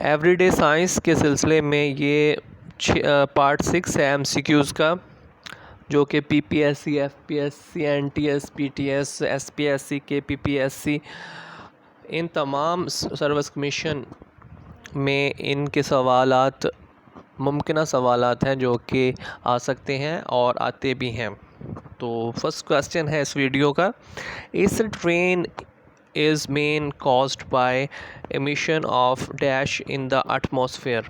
Everyday science के सिलसिले में ये पार्ट 6 है MCQs का, जो कि PPSC, FPSC, NTS, PTS, SPSC, kppsc इन तमाम सर्विस कमीशन में इनके सवालात मुमकिन सवालात हैं जो कि आ सकते हैं और आते भी हैं। तो फर्स्ट क्वेश्चन है इस वीडियो का, इस train is main caused by emission of dash in the atmosphere.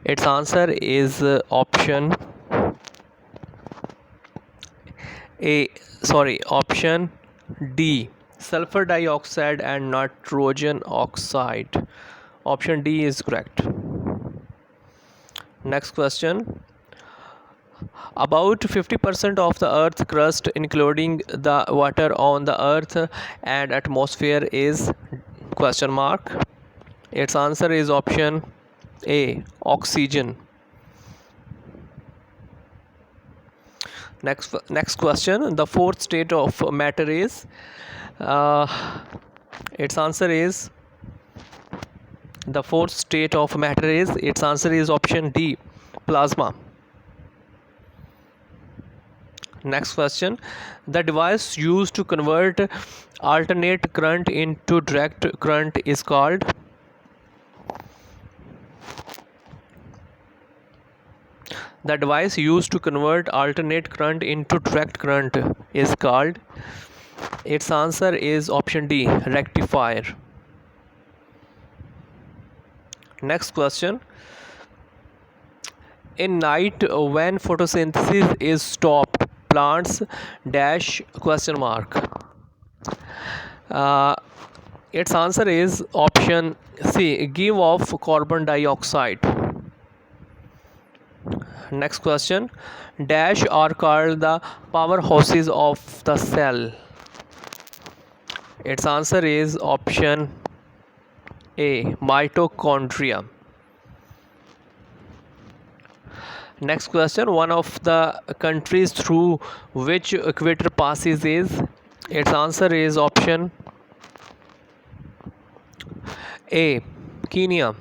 Its answer is option D, sulfur dioxide and nitrogen oxide. Option D is correct. Next question, about 50% of the earth crust including the water on the earth and atmosphere is question mark. Its answer is option A, oxygen. Next question, the fourth state of matter is its answer is its answer is option D, plasma. Next question, the device used to convert alternate current into direct current is called? The device used to convert alternate current into direct current is called? Its answer is option D, rectifier. Next question, in night when photosynthesis is stopped, plants dash question mark. Its answer is option C, give off carbon dioxide. Next question, dash are called the powerhouses of the cell. Its answer is option A, mitochondria. Next question, one of the countries through which equator passes is? Its answer is option A, Kenya.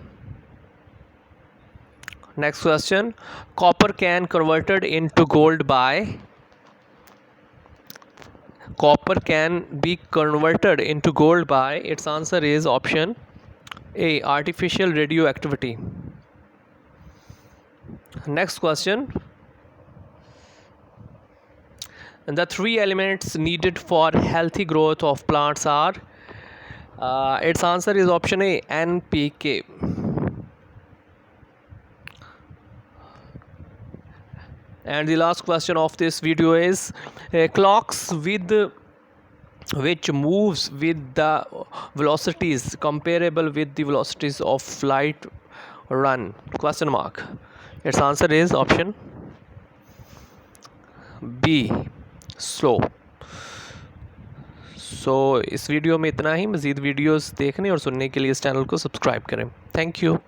Next question, copper can converted into gold by? Copper can be converted into gold by? Its answer is option A, artificial radioactivity. Next question, the three elements needed for healthy growth of plants are? Its answer is option A, NPK. And the last question of this video is, clocks with which moves with the velocities comparable with the velocities of light run question mark. Its answer is option B, slow. इस video में इतना ही। मज़ीद videos देखने और सुनने के लिए इस चैनल को सब्सक्राइब करें। Thank you.